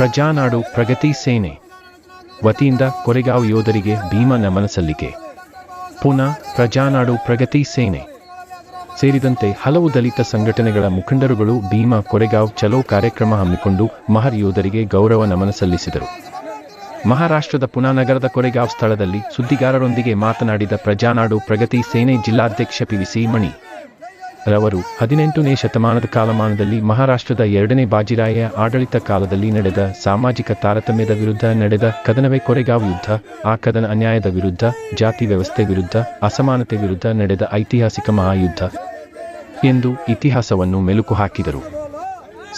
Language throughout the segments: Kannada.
ಪ್ರಜಾನಾಡು ಪ್ರಗತಿ ಸೇನೆ ವತಿಯಿಂದ ಕೊರೆಗಾಂವ್ ಯೋಧರಿಗೆ ಭೀಮ ನಮನ ಸಲ್ಲಿಕೆ. ಪುನಃ ಪ್ರಜಾನಾಡು ಪ್ರಗತಿ ಸೇನೆ ಸೇರಿದಂತೆ ಹಲವು ದಲಿತ ಸಂಘಟನೆಗಳ ಮುಖಂಡರುಗಳು ಭೀಮ ಕೊರೆಗಾಂವ್ ಚಲೋ ಕಾರ್ಯಕ್ರಮ ಹಮ್ಮಿಕೊಂಡು ಮಹರ್ ಯೋಧರಿಗೆ ಗೌರವ ನಮನ ಸಲ್ಲಿಸಿದರು. ಮಹಾರಾಷ್ಟ್ರದ ಪುನಾ ನಗರದ ಕೊರೆಗಾಂವ್ ಸ್ಥಳದಲ್ಲಿ ಸುದ್ದಿಗಾರರೊಂದಿಗೆ ಮಾತನಾಡಿದ ಪ್ರಜಾನಾಡು ಪ್ರಗತಿ ಸೇನೆ ಜಿಲ್ಲಾಧ್ಯಕ್ಷ ಪಿವಿಸಿ ಮಣಿ ರವರು 18ನೇ ಶತಮಾನದ ಕಾಲಮಾನದಲ್ಲಿ ಮಹಾರಾಷ್ಟ್ರದ 2ನೇ ಬಾಜಿರಾಯ ಆಡಳಿತ ಕಾಲದಲ್ಲಿ ನಡೆದ ಸಾಮಾಜಿಕ ತಾರತಮ್ಯದ ವಿರುದ್ಧ ನಡೆದ ಕದನವೇ ಕೊರೆಗಾಂವ್ ಯುದ್ಧ. ಆ ಕದನ ಅನ್ಯಾಯದ ವಿರುದ್ಧ, ಜಾತಿ ವ್ಯವಸ್ಥೆ ವಿರುದ್ಧ, ಅಸಮಾನತೆ ವಿರುದ್ಧ ನಡೆದ ಐತಿಹಾಸಿಕ ಮಹಾಯುದ್ಧ ಎಂದು ಇತಿಹಾಸವನ್ನು ಮೆಲುಕು ಹಾಕಿದರು.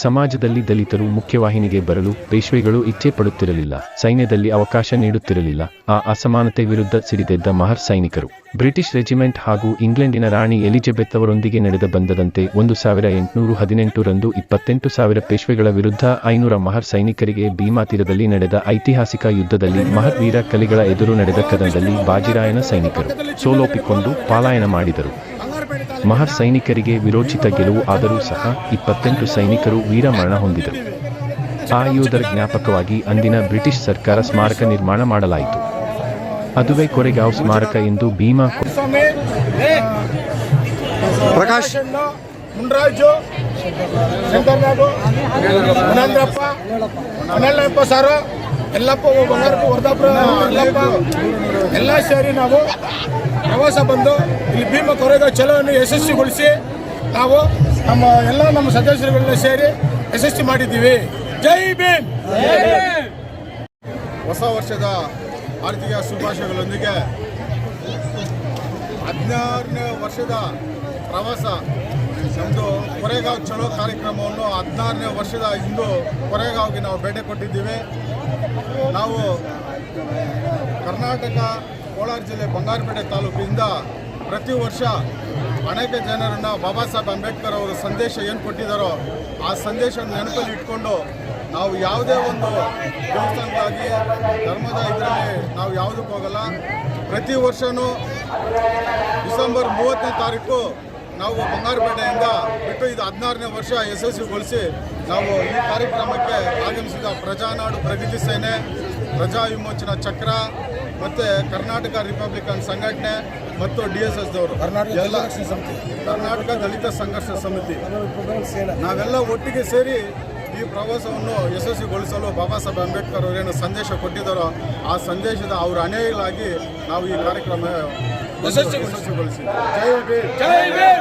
ಸಮಾಜದಲ್ಲಿ ದಲಿತರು ಮುಖ್ಯವಾಹಿನಿಗೆ ಬರಲು ಪೇಶ್ವೆಗಳು ಇಚ್ಛೆ ಪಡುತ್ತಿರಲಿಲ್ಲ, ಸೈನ್ಯದಲ್ಲಿ ಅವಕಾಶ ನೀಡುತ್ತಿರಲಿಲ್ಲ. ಆ ಅಸಮಾನತೆ ವಿರುದ್ಧ ಸಿಡಿದೆದ್ದ ಮಹರ್ ಸೈನಿಕರು ಬ್ರಿಟಿಷ್ ರೆಜಿಮೆಂಟ್ ಹಾಗೂ ಇಂಗ್ಲೆಂಡಿನ ರಾಣಿ ಎಲಿಜಬೆತ್ ಅವರೊಂದಿಗೆ ನಡೆದ ಬಂಧದಂತೆ 1818 ರಂದು 28,000 ಪೇಶ್ವೆಗಳ ವಿರುದ್ಧ 500 ಮಹರ್ ಸೈನಿಕರಿಗೆ ಭೀಮಾ ತೀರದಲ್ಲಿ ನಡೆದ ಐತಿಹಾಸಿಕ ಯುದ್ಧದಲ್ಲಿ ಮಹರ್ ವೀರ ಕಲಿಗಳ ಎದುರು ನಡೆದ ಕದನದಲ್ಲಿ ಬಾಜಿರಾಯನ ಸೈನಿಕರು ಸೋಲೊಪ್ಪಿಕೊಂಡು ಪಲಾಯನ ಮಾಡಿದರು. ಮಹರ್ ಸೈನಿಕರಿಗೆ ವಿರೋಚಿತ ಗೆಲುವು ಆದರೂ ಸಹ 28 ಸೈನಿಕರು ವೀರಮರಣ ಹೊಂದಿದರು. ಆ ಯೋಧರ ಜ್ಞಾಪಕವಾಗಿ ಅಂದಿನ ಬ್ರಿಟಿಷ್ ಸರ್ಕಾರ ಸ್ಮಾರಕ ನಿರ್ಮಾಣ ಮಾಡಲಾಯಿತು. ಅದುವೇ ಕೊರೆಗಾಂವ್ ಸ್ಮಾರಕ ಎಂದು ಭೀಮಾ ಪ್ರಕಾಶ್ ಮುಂಡರಾಜು ಶಂಕರನಾಡು ಅನಂದ್ರಪ್ಪ ಅನಲ್ಲಪ್ಪ ಸಾರು ಎಲ್ಲಪ್ಪ ಬಂಗಾರಪ್ಪ ವರ್ಧಾಪುರ ಎಲ್ಲಪ್ಪ ಎಲ್ಲ ಸೇರಿ ನಾವು ಪ್ರವಾಸ ಬಂದು ಇಲ್ಲಿ ಭೀಮ ಕೊರೆಗಾಂವ್ ಚಲೋವನ್ನು ಯಶಸ್ವಿಗೊಳಿಸಿ ನಾವು ನಮ್ಮ ಸದಸ್ಯರುಗಳನ್ನ ಸೇರಿ ಯಶಸ್ವಿ ಮಾಡಿದ್ದೀವಿ. ಜೈ ಭೀಮ್. ಹೊಸ ವರ್ಷದ ಆರ್ಥಿಕ ಶುಭಾಶಯಗಳೊಂದಿಗೆ 16ನೇ ವರ್ಷದ ಪ್ರವಾಸ ನಮ್ಮದು ಕೊರೆಗಾಂವ್ ಚಲೋ ಕಾರ್ಯಕ್ರಮವನ್ನು 16ನೇ ವರ್ಷದ ಇಂದು ಕೊರೆಗಾಂವ್ಗೆ ನಾವು ಭೇಟಿ ಕೊಟ್ಟಿದ್ದೀವಿ. ನಾವು ಕರ್ನಾಟಕ ಕೋಲಾರ ಜಿಲ್ಲೆ ಬಂಗಾರಪೇಟೆ ತಾಲೂಕಿನಿಂದ ಪ್ರತಿ ವರ್ಷ ಅನೇಕ ಜನರನ್ನು ಬಾಬಾ ಸಾಹೇಬ್ ಅಂಬೇಡ್ಕರ್ ಅವರು ಸಂದೇಶ ಏನು ಕೊಟ್ಟಿದ್ದಾರೋ ಆ ಸಂದೇಶ ನೆನಪಲ್ಲಿ ಇಟ್ಕೊಂಡು ನಾವು ಯಾವುದೇ ಒಂದು ದೇವಸ್ಥಾನಕ್ಕಾಗಿ ಧರ್ಮದ ಇದರಲ್ಲಿ ನಾವು ಯಾವುದಕ್ಕೂ ಹೋಗಲ್ಲ. ಪ್ರತಿ ವರ್ಷವೂ ಡಿಸೆಂಬರ್ 30ನೇ ತಾರೀಕು ನಾವು ಬಂಗಾರಪೇಟೆಯಿಂದ ಬಿಟ್ಟು ಇದು 16ನೇ ವರ್ಷ ಯಶಸ್ವಿಗೊಳಿಸಿ ನಾವು ಈ ಕಾರ್ಯಕ್ರಮಕ್ಕೆ ಆಗಮಿಸಿದ ಪ್ರಜಾನಾಡು ಪ್ರಗತಿ ಸೇನೆ, ಪ್ರಜಾ ವಿಮೋಚನಾ ಚಕ್ರ ಮತ್ತು ಕರ್ನಾಟಕ ರಿಪಬ್ಲಿಕನ್ ಸಂಘಟನೆ ಮತ್ತು DSSದವರು ಕರ್ನಾಟಕ ದಲಿತ ಸಂಘರ್ಷ ಸಮಿತಿ ನಾವೆಲ್ಲ ಒಟ್ಟಿಗೆ ಸೇರಿ ಈ ಪ್ರವಾಸವನ್ನು ಯಶಸ್ವಿಗೊಳಿಸಲು ಬಾಬಾ ಸಾಹೇಬ್ ಅಂಬೇಡ್ಕರ್ ಅವರೇನು ಸಂದೇಶ ಕೊಟ್ಟಿದ್ದಾರೋ ಆ ಸಂದೇಶದ ಅವರ ಅನುಯಾಯಿಗಳಾಗಿ ನಾವು ಈ ಕಾರ್ಯಕ್ರಮ ಯಶಸ್ವಿಗೊಳಿಸಿ. ಜೈ ಭೀಮ್.